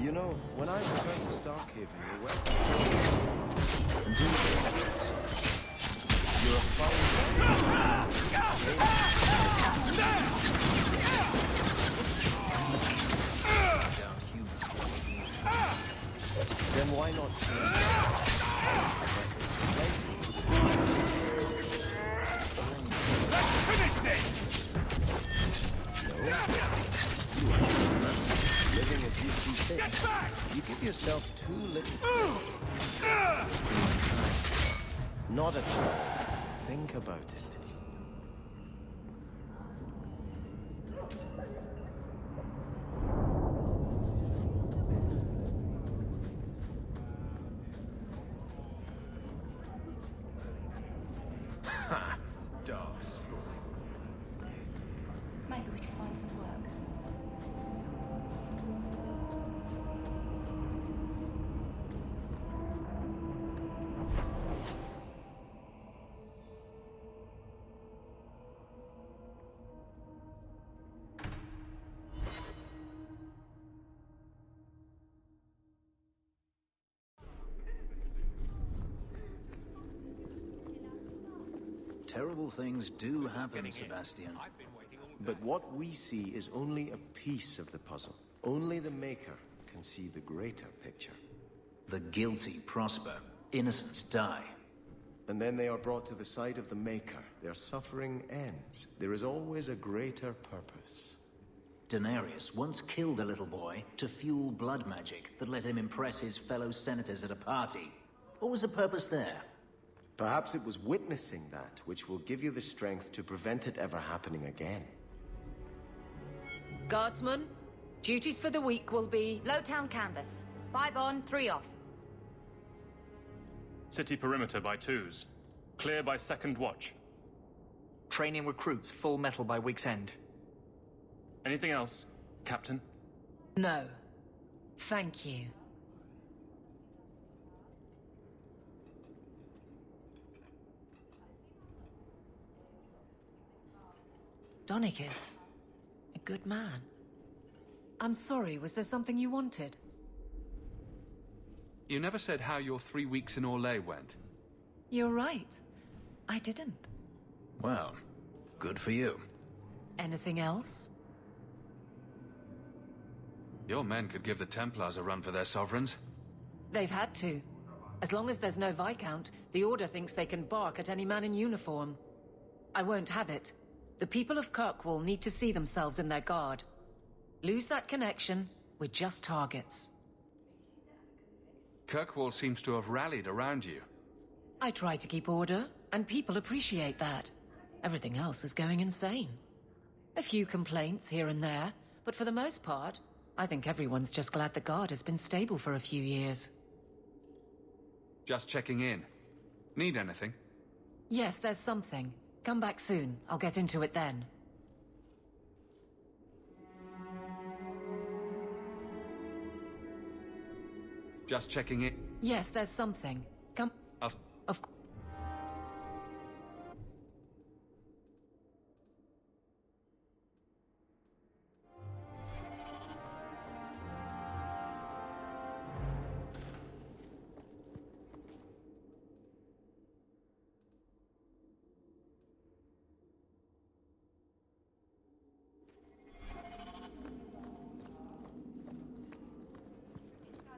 You know, when I return to Starkhaven, you're welcome. And do the You're a fine Then why not Finish this! living as you see fit. Get back! You give yourself too little. Not a child. Think about it. Ha! Dogs. Maybe we can find some work. Terrible things do happen, Sebastian. But what we see is only a piece of the puzzle. Only the Maker can see the greater picture. The guilty prosper, innocents die. And then they are brought to the side of the Maker. Their suffering ends. There is always a greater purpose. Daenerys once killed a little boy to fuel blood magic that let him impress his fellow senators at a party. What was the purpose there? Perhaps it was witnessing that which will give you the strength to prevent it ever happening again. Guardsmen, duties for the week will be... Lowtown canvas. 5 on, 3 off. City perimeter by twos. Clear by second watch. Training recruits full metal by week's end. Anything else, Captain? No. Thank you. Donicus. A good man. I'm sorry, was there something you wanted? You never said how your 3 weeks in Orlais went. You're right. I didn't. Well, good for you. Anything else? Your men could give the Templars a run for their sovereigns. They've had to. As long as there's no Viscount, the Order thinks they can bark at any man in uniform. I won't have it. The people of Kirkwall need to see themselves in their guard. Lose that connection, we're just targets. Kirkwall seems to have rallied around you. I try to keep order, and people appreciate that. Everything else is going insane. A few complaints here and there, but for the most part, I think everyone's just glad the guard has been stable for a few years. Just checking in. Need anything? Yes, there's something. Come back soon. I'll get into it then. Just checking in. Yes, there's something. Come... I'll... Of...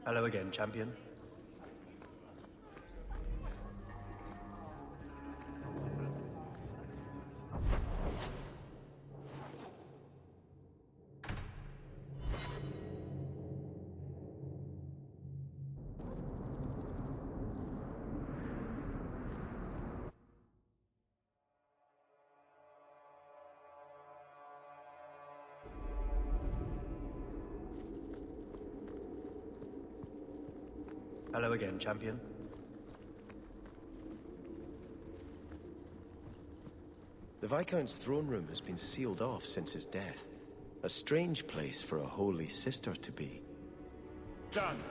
Hello again, champion. Hello again, champion. The Viscount's throne room has been sealed off since his death. A strange place for a holy sister to be. Done.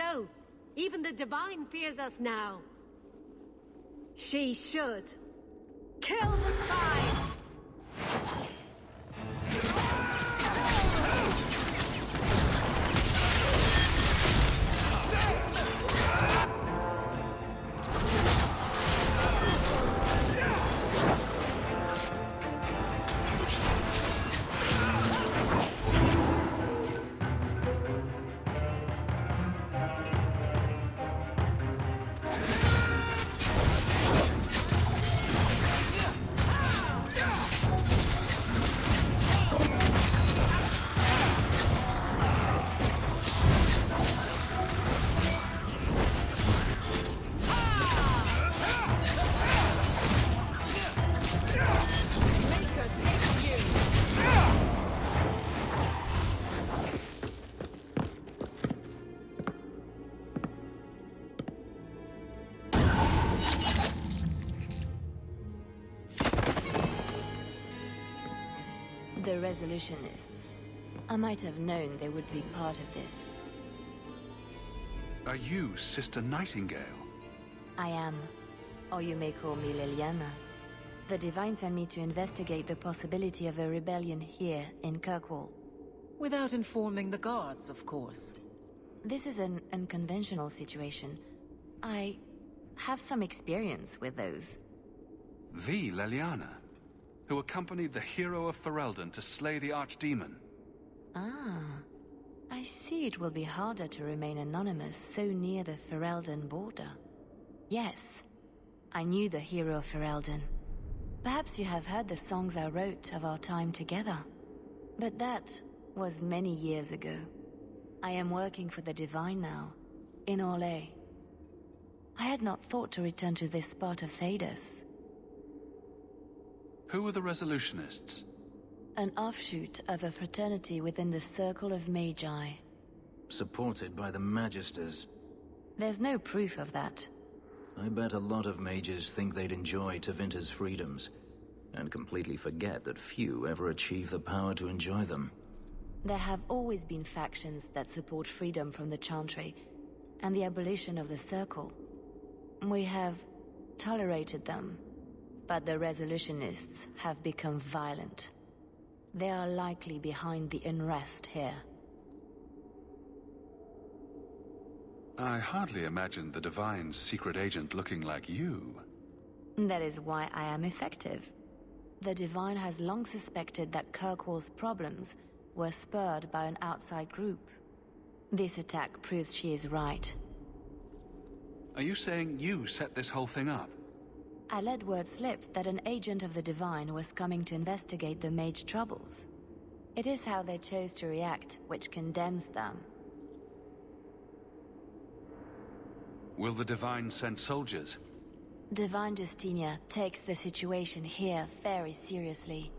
so. Even the Divine fears us now. She should. Kill the spies! The Resolutionists. I might have known they would be part of this. Are you Sister Nightingale? I am. Or you may call me Leliana. The Divine sent me to investigate the possibility of a rebellion here in Kirkwall. Without informing the guards, of course. This is an unconventional situation. I have some experience with those. The Leliana, who accompanied the hero of Ferelden to slay the Archdemon. Ah. I see it will be harder to remain anonymous so near the Ferelden border. Yes, I knew the hero of Ferelden. Perhaps you have heard the songs I wrote of our time together. But that was many years ago. I am working for the Divine now, in Orlais. I had not thought to return to this part of Thedas. Who are the Resolutionists? An offshoot of a fraternity within the Circle of Magi. Supported by the Magisters. There's no proof of that. I bet a lot of mages think they'd enjoy Tevinter's freedoms, and completely forget that few ever achieve the power to enjoy them. There have always been factions that support freedom from the Chantry, and the abolition of the Circle. We have tolerated them, but the Resolutionists have become violent. They are likely behind the unrest here. I hardly imagined the Divine's secret agent looking like you. That is why I am effective. The Divine has long suspected that Kirkwall's problems were spurred by an outside group. This attack proves she is right. Are you saying you set this whole thing up? I let word slip that an agent of the Divine was coming to investigate the mage troubles. It is how they chose to react, which condemns them. Will the Divine send soldiers? Divine Justinia takes the situation here very seriously.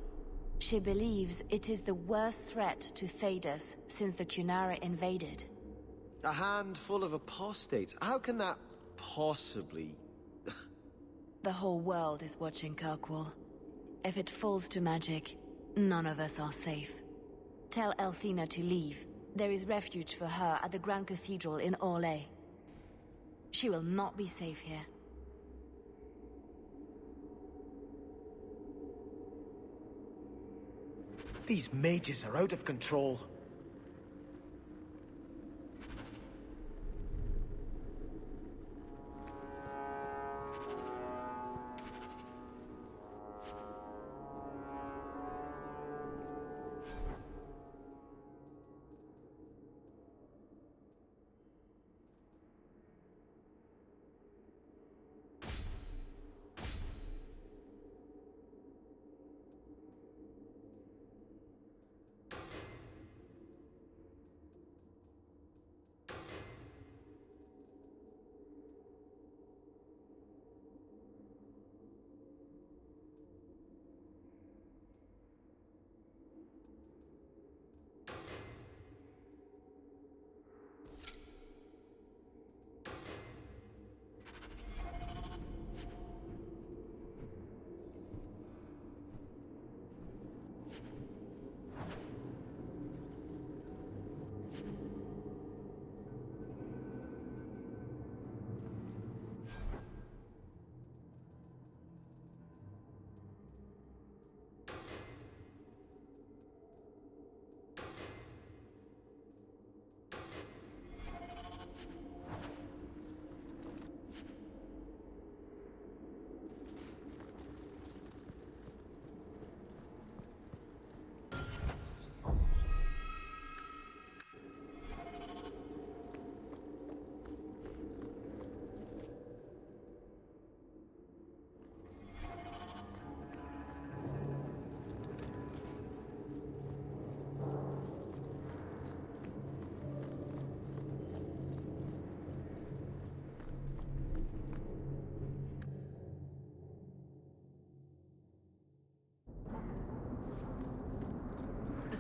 She believes it is the worst threat to Thedas since the Cunara invaded. A handful of apostates. How can that possibly... The whole world is watching Kirkwall. If it falls to magic, none of us are safe. Tell Elthina to leave. There is refuge for her at the Grand Cathedral in Orlais. She will not be safe here. These mages are out of control.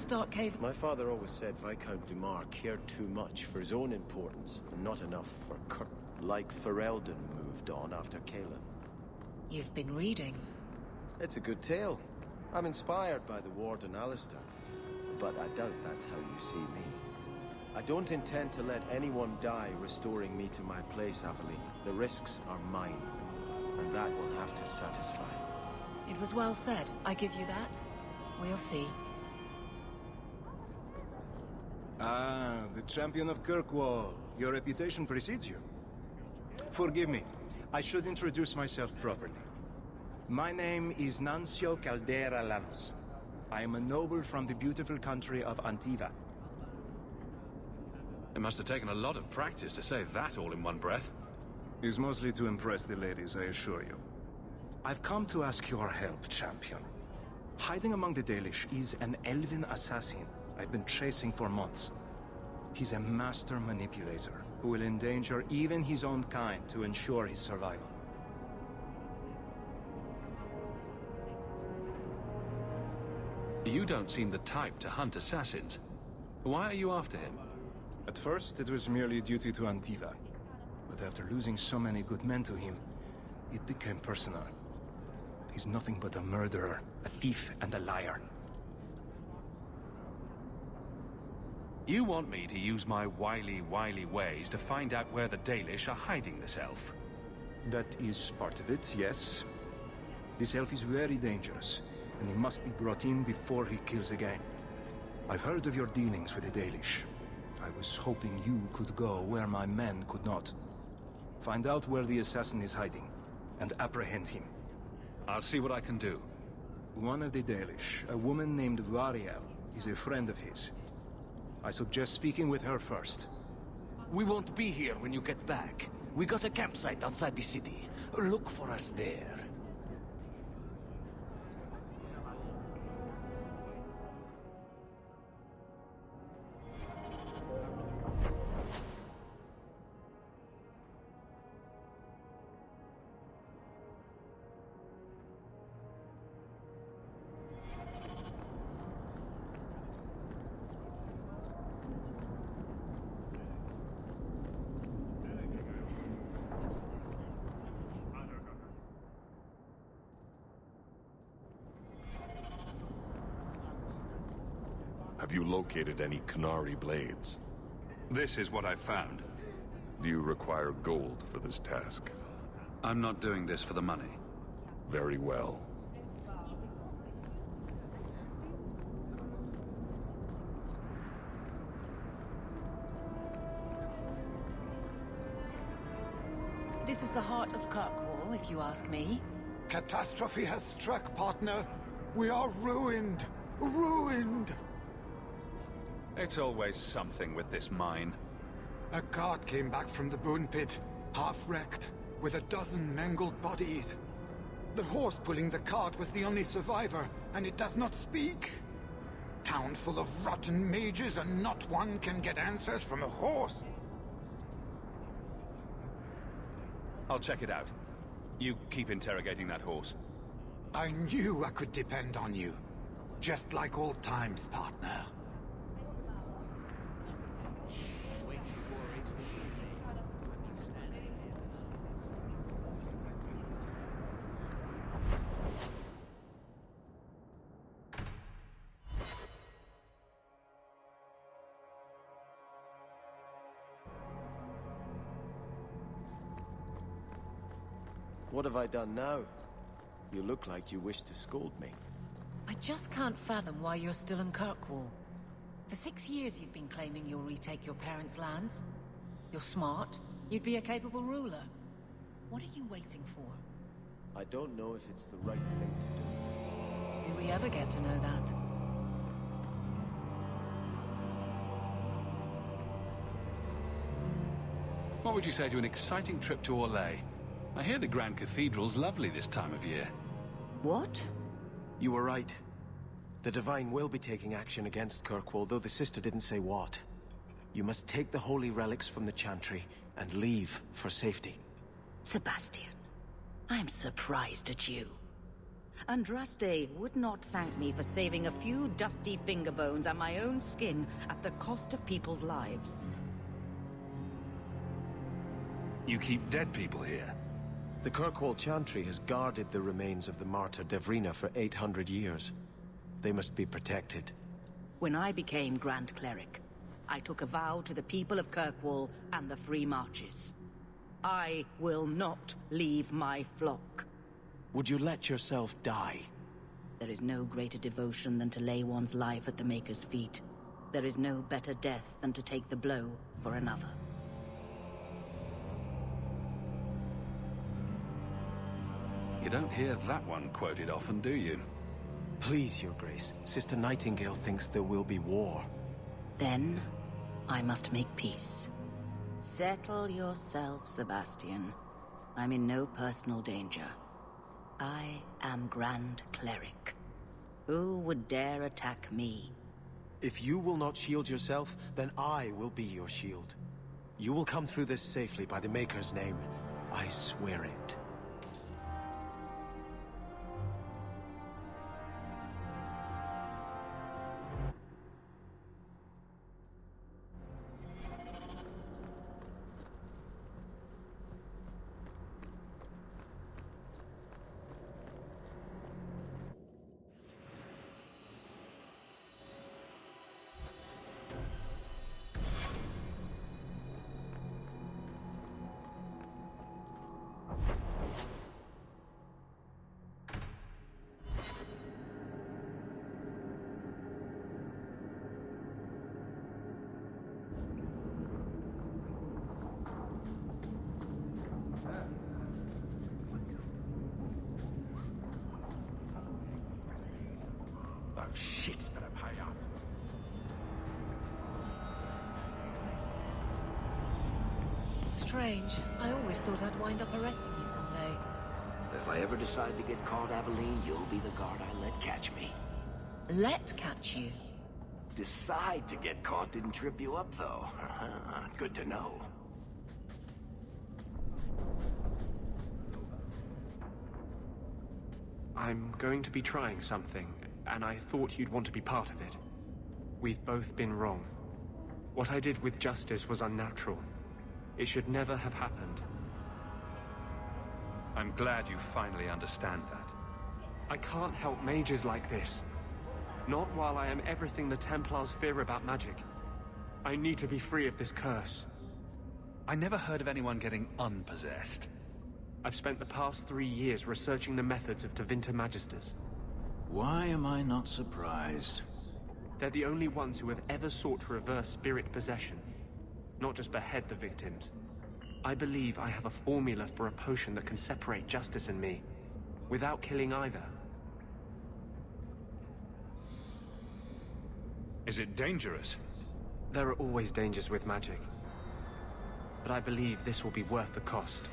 start caving? My father always said Viscount Dumar cared too much for his own importance, and not enough for Kirk. Like Ferelden moved on after Cailan. You've been reading. It's a good tale. I'm inspired by the Warden Alistair, but I doubt that's how you see me. I don't intend to let anyone die restoring me to my place, Aveline. The risks are mine, and that will have to satisfy. It was well said. I give you that. We'll see. Ah, the champion of Kirkwall. Your reputation precedes you. Forgive me. I should introduce myself properly. My name is Nuncio Caldera Lanos. I am a noble from the beautiful country of Antiva. It must have taken a lot of practice to say that all in one breath. It's mostly to impress the ladies, I assure you. I've come to ask your help, champion. Hiding among the Dalish is an elven assassin I've been chasing for months. He's a master manipulator who will endanger even his own kind to ensure his survival. You don't seem the type to hunt assassins. Why are you after him? At first, it was merely duty to Antiva. But after losing so many good men to him, it became personal. He's nothing but a murderer, a thief, and a liar. You want me to use my wily ways to find out where the Dalish are hiding this elf? That is part of it, yes. This elf is very dangerous, and he must be brought in before he kills again. I've heard of your dealings with the Dalish. I was hoping you could go where my men could not. Find out where the assassin is hiding, and apprehend him. I'll see what I can do. One of the Dalish, a woman named Variel, is a friend of his. I suggest speaking with her first. We won't be here when you get back. We got a campsite outside the city. Look for us there. Have you located any Canary blades? This is what I've found. Do you require gold for this task? I'm not doing this for the money. Very well. This is the heart of Kirkwall, if you ask me. Catastrophe has struck, partner. We are ruined. Ruined! It's always something with this mine. A cart came back from the Boon Pit, half-wrecked, with a dozen mangled bodies. The horse pulling the cart was the only survivor, and it does not speak. Town full of rotten mages, and not one can get answers from a horse. I'll check it out. You keep interrogating that horse. I knew I could depend on you. Just like old times, partner. What have I done now? You look like you wish to scold me. I just can't fathom why you're still in Kirkwall. For 6 years you've been claiming you'll retake your parents' lands. You're smart. You'd be a capable ruler. What are you waiting for? I don't know if it's the right thing to do. Do we ever get to know that? What would you say to an exciting trip to Orlais? I hear the Grand Cathedral's lovely this time of year. What? You were right. The Divine will be taking action against Kirkwall, though the sister didn't say what. You must take the holy relics from the Chantry and leave for safety. Sebastian, I'm surprised at you. Andraste would not thank me for saving a few dusty finger bones and my own skin at the cost of people's lives. You keep dead people here? The Kirkwall Chantry has guarded the remains of the martyr Devrina for 800 years. They must be protected. When I became Grand Cleric, I took a vow to the people of Kirkwall and the Free Marches. I will not leave my flock. Would you let yourself die? There is no greater devotion than to lay one's life at the Maker's feet. There is no better death than to take the blow for another. You don't hear that one quoted often, do you? Please, Your Grace. Sister Nightingale thinks there will be war. Then, I must make peace. Settle yourself, Sebastian. I'm in no personal danger. I am Grand Cleric. Who would dare attack me? If you will not shield yourself, then I will be your shield. You will come through this safely by the Maker's name. I swear it. Shit's better pay up. Strange. I always thought I'd wind up arresting you someday. If I ever decide to get caught, Aveline, you'll be the guard I let catch me. Let catch you? Decide to get caught didn't trip you up, though. Good to know. I'm going to be trying something, and I thought you'd want to be part of it. We've both been wrong. What I did with Justice was unnatural. It should never have happened. I'm glad you finally understand that. I can't help mages like this. Not while I am everything the Templars fear about magic. I need to be free of this curse. I never heard of anyone getting unpossessed. I've spent the past 3 years researching the methods of Tevinter Magisters. Why am I not surprised? They're the only ones who have ever sought to reverse spirit possession, not just behead the victims. I believe I have a formula for a potion that can separate Justice and me, without killing either. Is it dangerous? There are always dangers with magic. But I believe this will be worth the cost.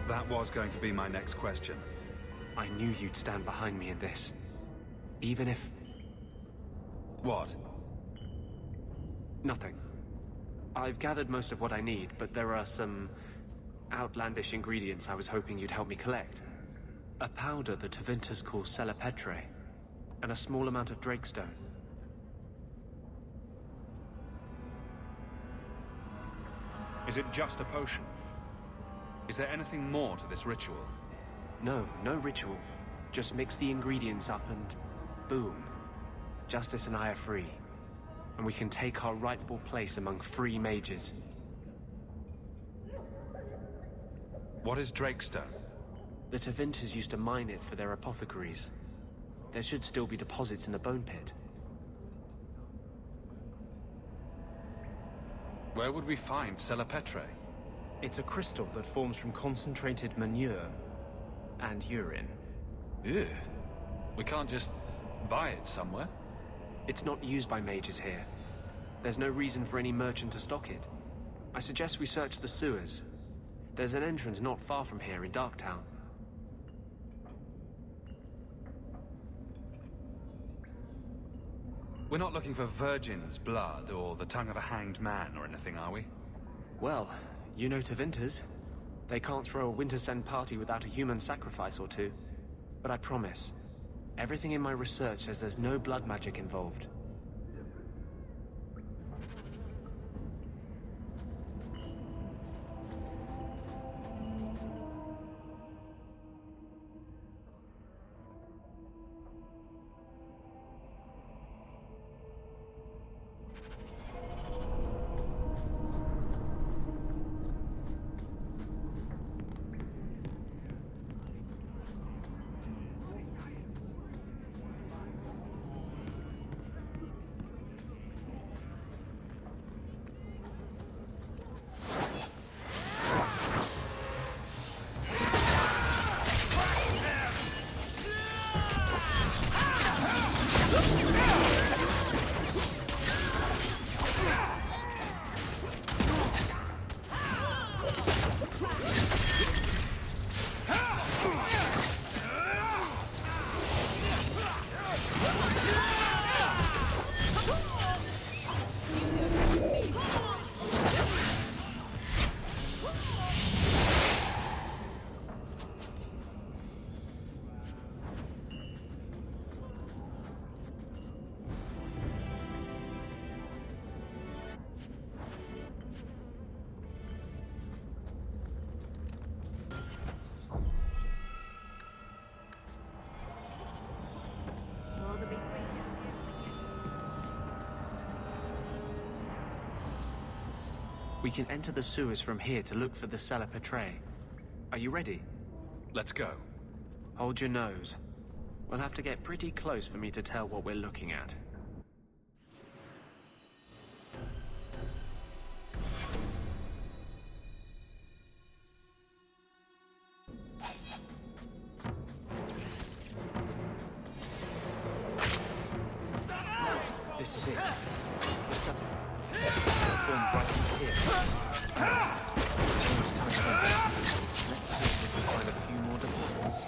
That was going to be my next question. I knew you'd stand behind me in this. Even if... What? Nothing. I've gathered most of what I need, but there are some outlandish ingredients I was hoping you'd help me collect. A powder the Tevinters call Celepetre, and a small amount of Drakestone. Is it just a potion? Is there anything more to this ritual? No, no ritual. Just mix the ingredients up and... boom. Justice and I are free. And we can take our rightful place among free mages. What is Drakestone? The Tevinters used to mine it for their apothecaries. There should still be deposits in the bone pit. Where would we find Celepetre? It's a crystal that forms from concentrated manure and urine. Ew. We can't just buy it somewhere? It's not used by mages here. There's no reason for any merchant to stock it. I suggest we search the sewers. There's an entrance not far from here in Darktown. We're not looking for virgin's blood or the tongue of a hanged man or anything, are we? Well, You know Tevinters. They can't throw a Wintersend party without a human sacrifice or two. But I promise, everything in my research says there's no blood magic involved. We can enter the sewers from here to look for the cellar Petray. Are you ready? Let's go. Hold your nose. We'll have to get pretty close for me to tell what we're looking at. This is it. The cellar. Formed right in here. Let's see if we can find a few more deposits.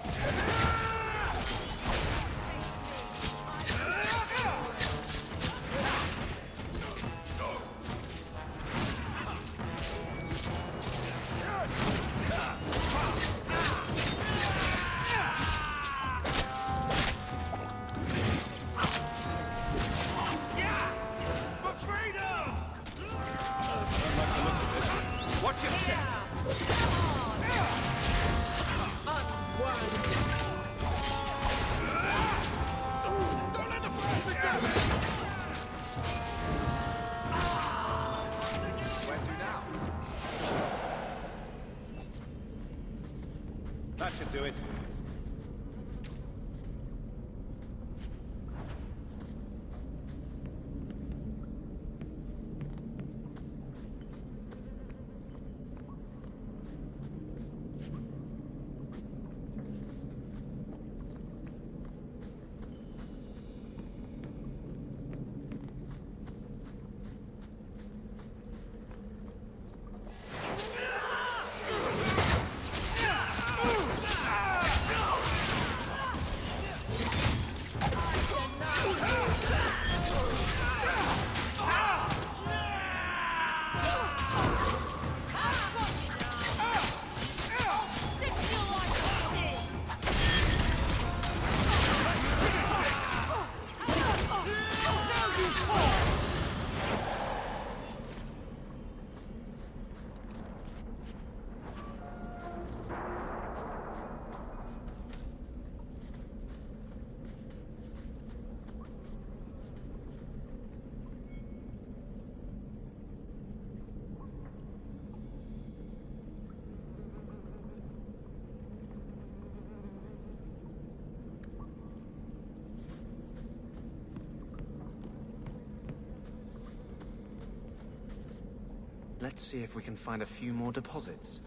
That should do it. Let's see if we can find a few more deposits.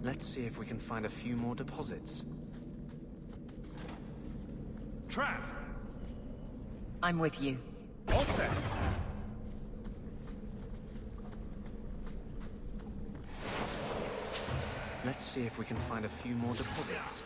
Let's see if we can find a few more deposits. Trap! I'm with you. All set. Let's see if we can find a few more deposits.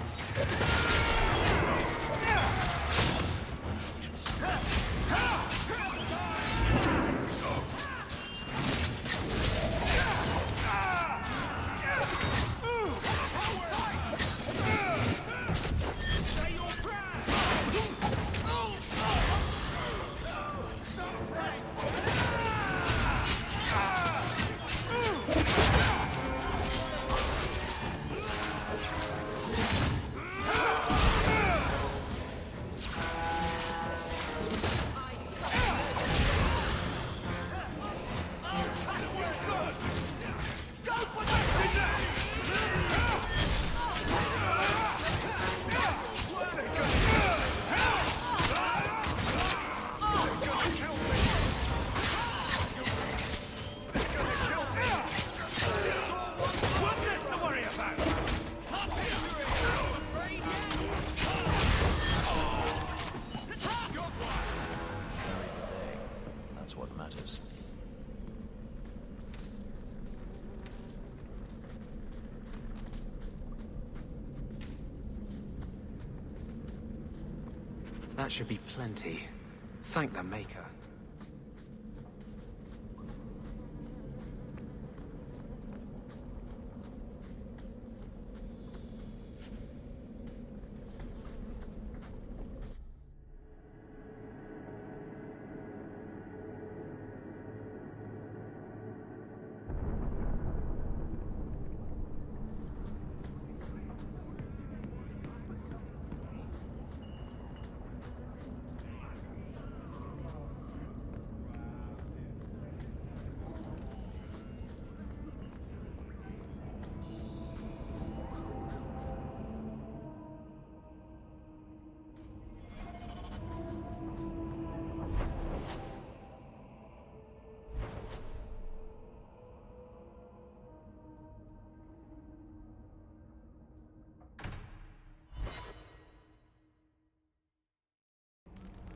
That should be plenty. Thank the Maker.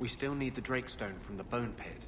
We still need the Drakestone from the Bone Pit.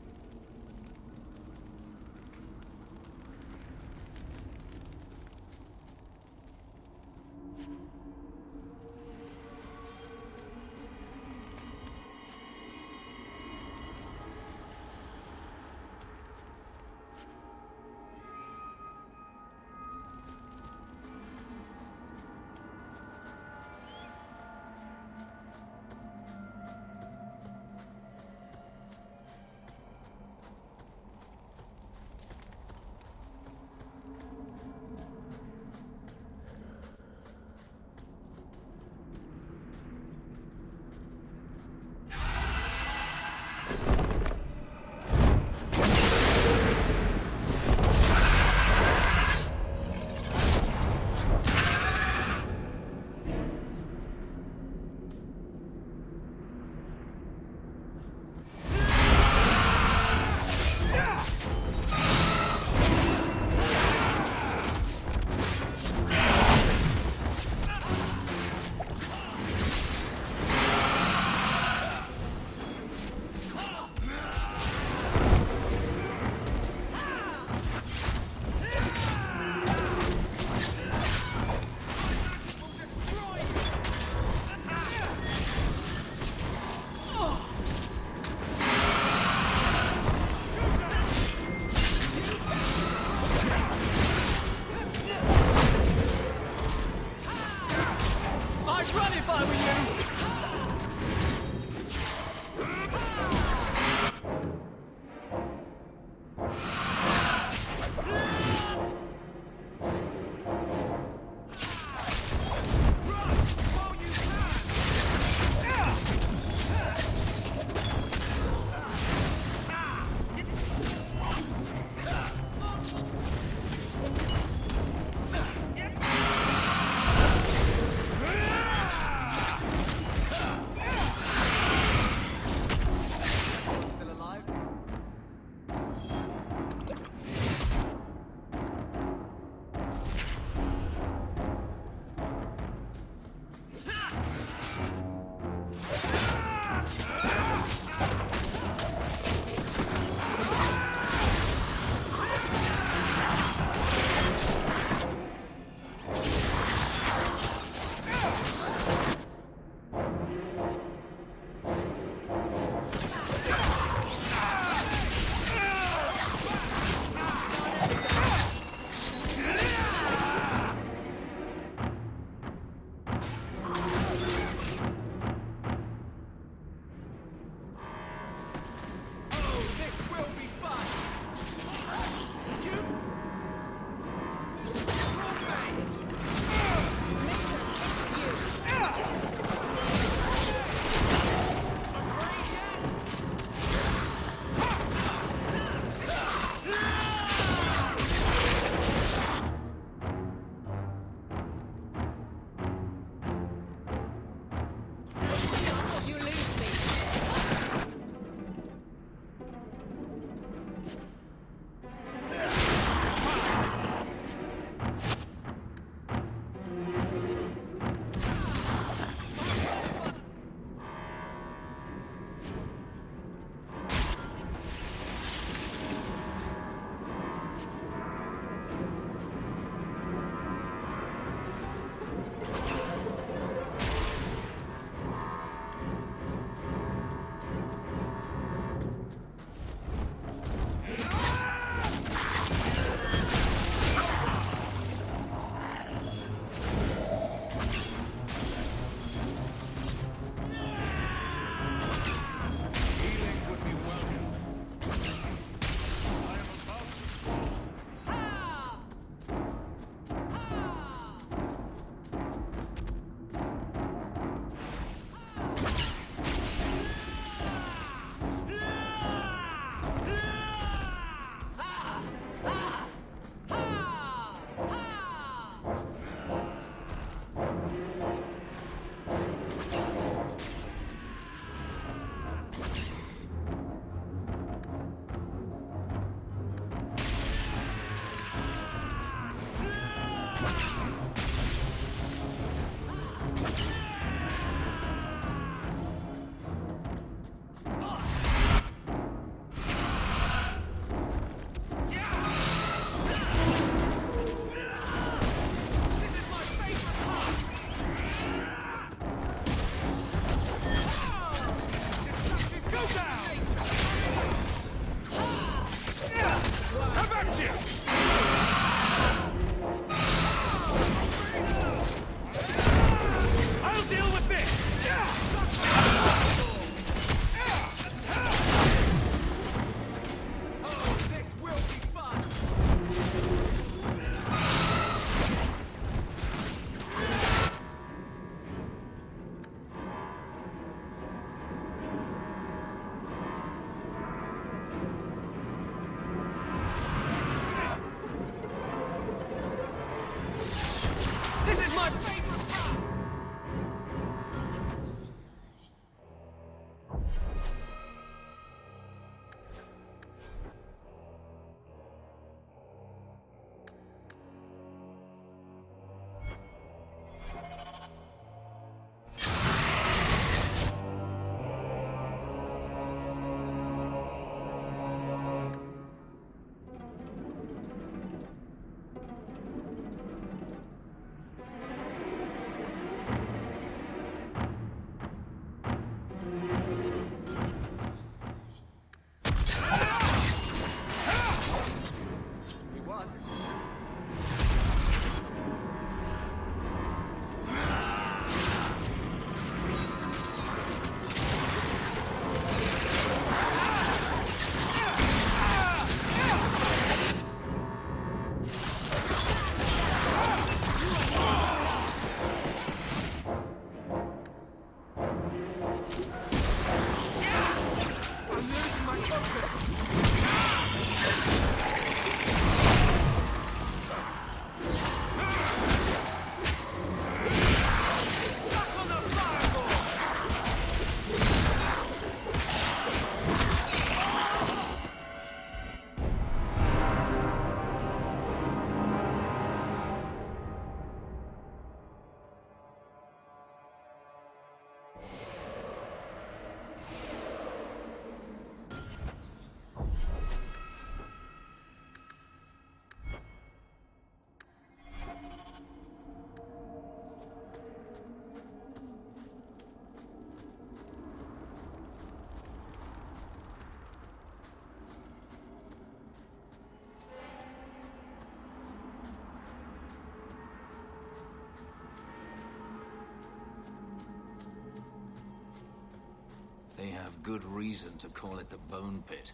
They have good reason to call it the Bone Pit.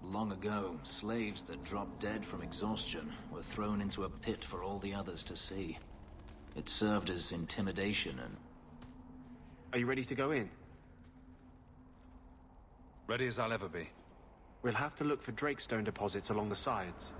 Long ago, slaves that dropped dead from exhaustion were thrown into a pit for all the others to see. It served as intimidation and... Are you ready to go in? Ready as I'll ever be. We'll have to look for Drakestone deposits along the sides.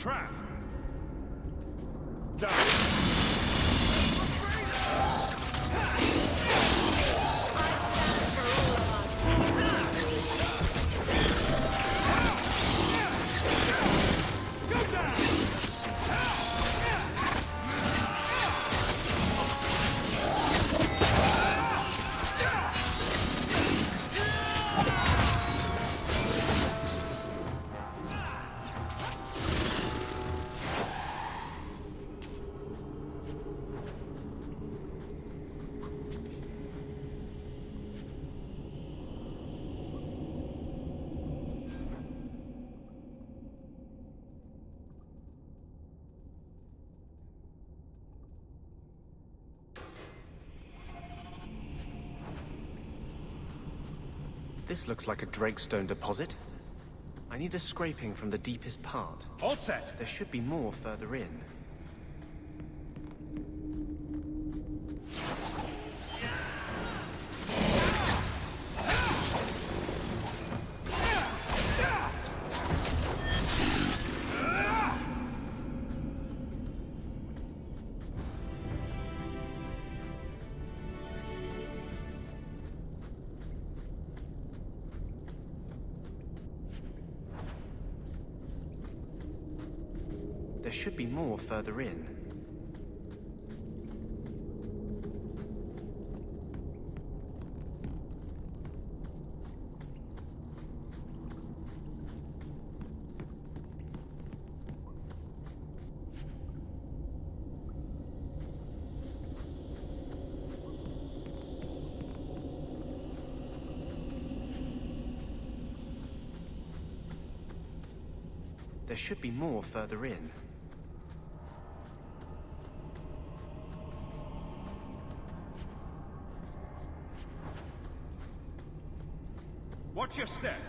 Trap! Down! This looks like a Drakestone deposit. I need a scraping from the deepest part. All set! There should be more further in. There should be more further in. There should be more further in. Watch your step.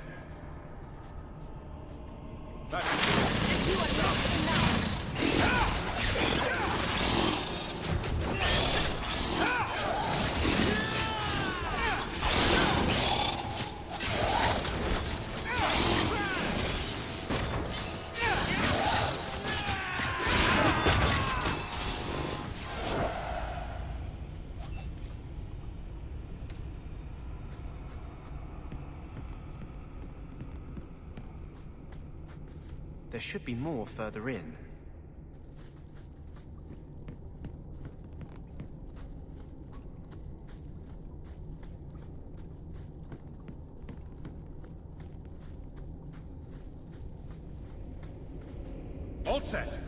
There should be more further in. All set.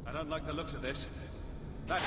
I don't like the looks of this. That's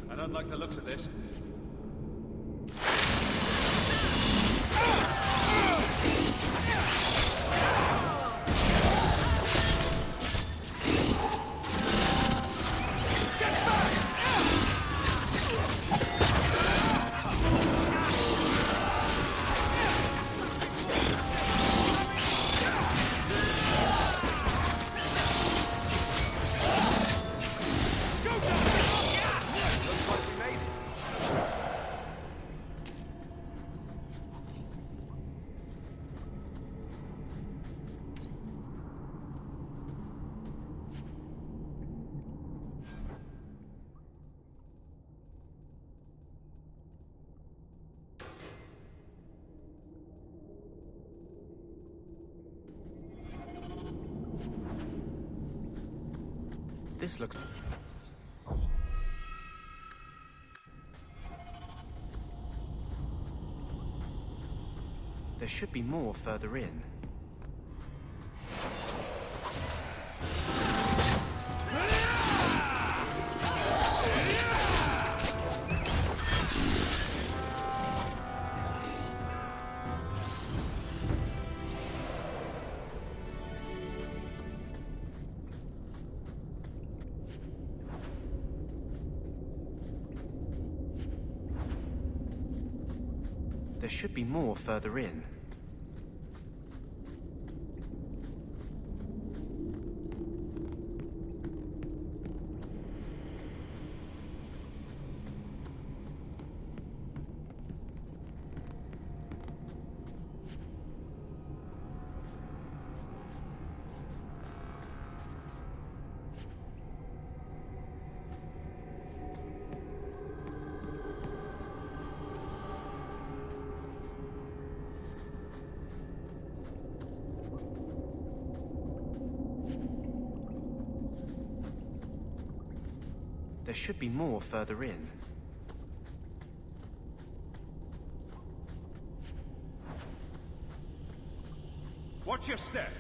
I don't like the looks of this. This looks... There should be more further in. There should be more further in. There should be more further in. Watch your step.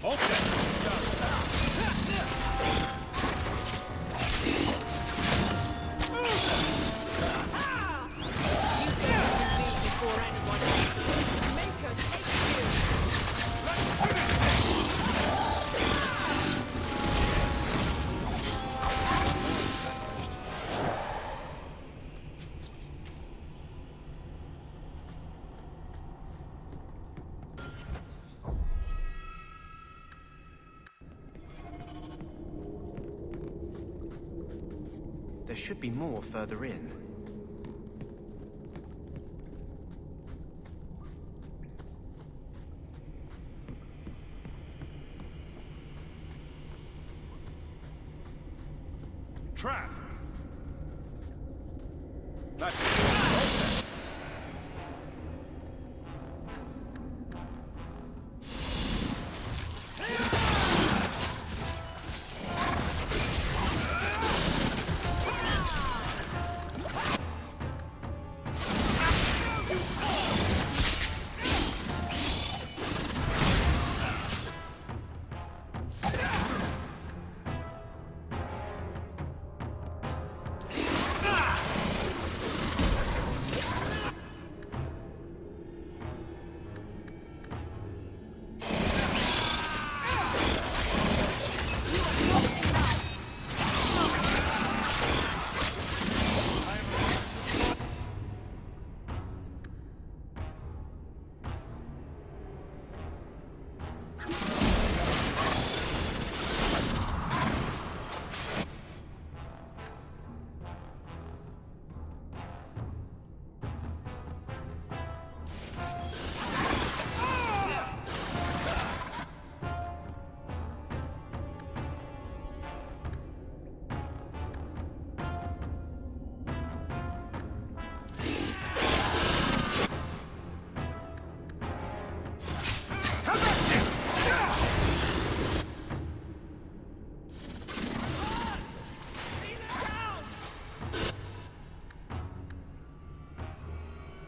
All set. Before anyone else. Make us take you. Let's finish this. should be more further in. Trap! That's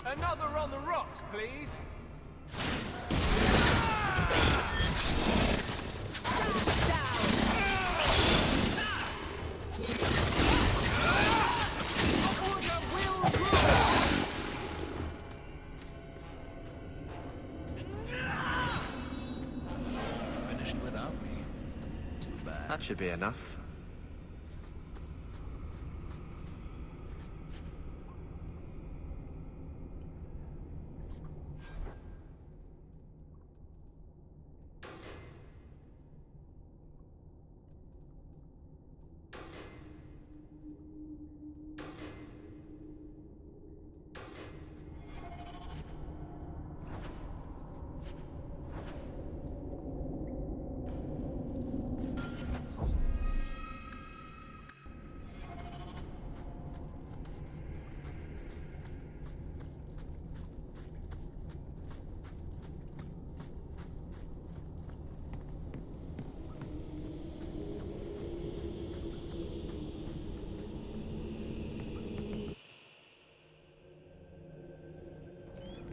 Another on the rocks, please. Finished without me. Too bad. That should be enough.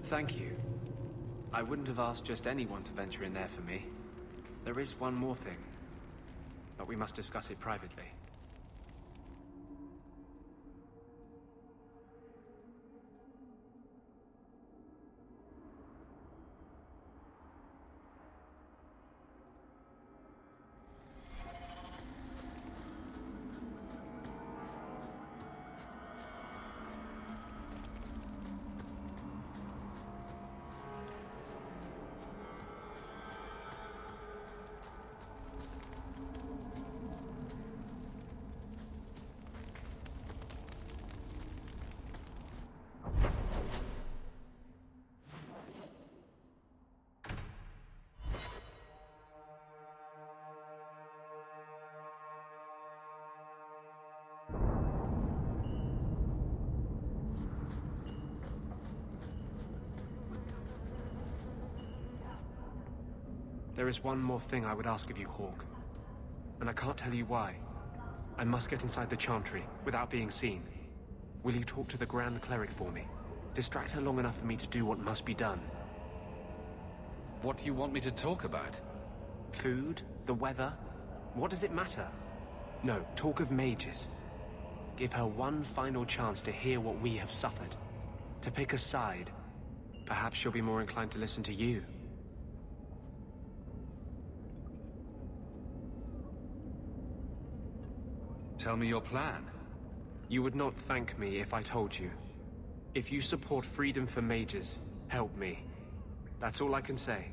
Thank you. I wouldn't have asked just anyone to venture in there for me. There is one more thing, but we must discuss it privately. There is one more thing I would ask of you, Hawke. And I can't tell you why. I must get inside the Chantry, without being seen. Will you talk to the Grand Cleric for me? Distract her long enough for me to do what must be done. What do you want me to talk about? Food? The weather? What does it matter? No, talk of mages. Give her one final chance to hear what we have suffered. To pick a side. Perhaps she'll be more inclined to listen to you. Tell me your plan. You would not thank me if I told you. If you support freedom for mages, help me. That's all I can say.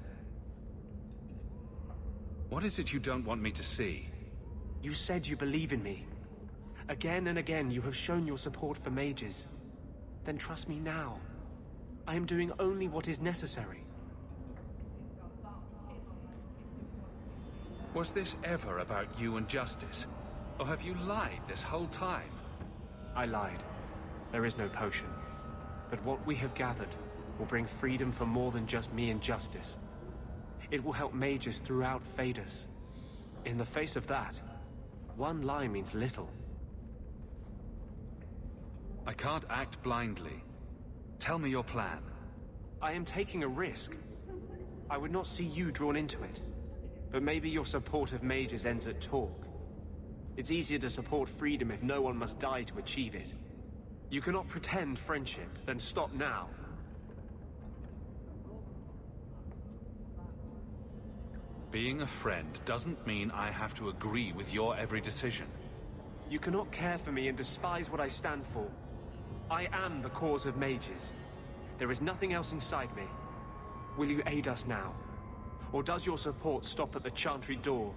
What is it you don't want me to see? You said you believe in me. Again and again, you have shown your support for mages. Then trust me now. I am doing only what is necessary. Was this ever about you and justice? Or have you lied this whole time? I lied. There is no potion. But what we have gathered will bring freedom for more than just me and justice. It will help mages throughout Phaedus. In the face of that, one lie means little. I can't act blindly. Tell me your plan. I am taking a risk. I would not see you drawn into it. But maybe your support of mages ends at talk. It's easier to support freedom if no one must die to achieve it. You cannot pretend friendship, then stop now. Being a friend doesn't mean I have to agree with your every decision. You cannot care for me and despise what I stand for. I am the cause of mages. There is nothing else inside me. Will you aid us now? Or does your support stop at the Chantry door?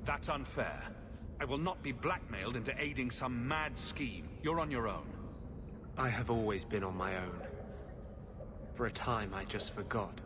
That's unfair. I will not be blackmailed into aiding some mad scheme. You're on your own. I have always been on my own. For a time, I just forgot.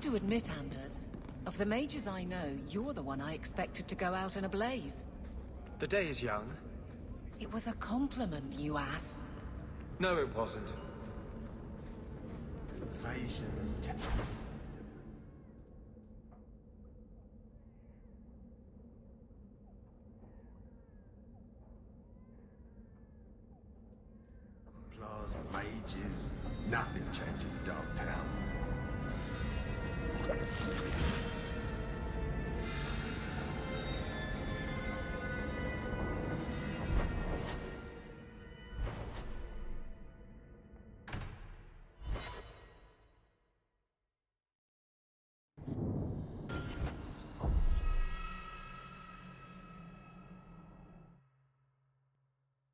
To admit, Anders, of the mages I know, you're the one I expected to go out in a blaze. The day is young. It was a compliment, you ass. No, it wasn't. Applause, mages. Nothing changes Dogtown.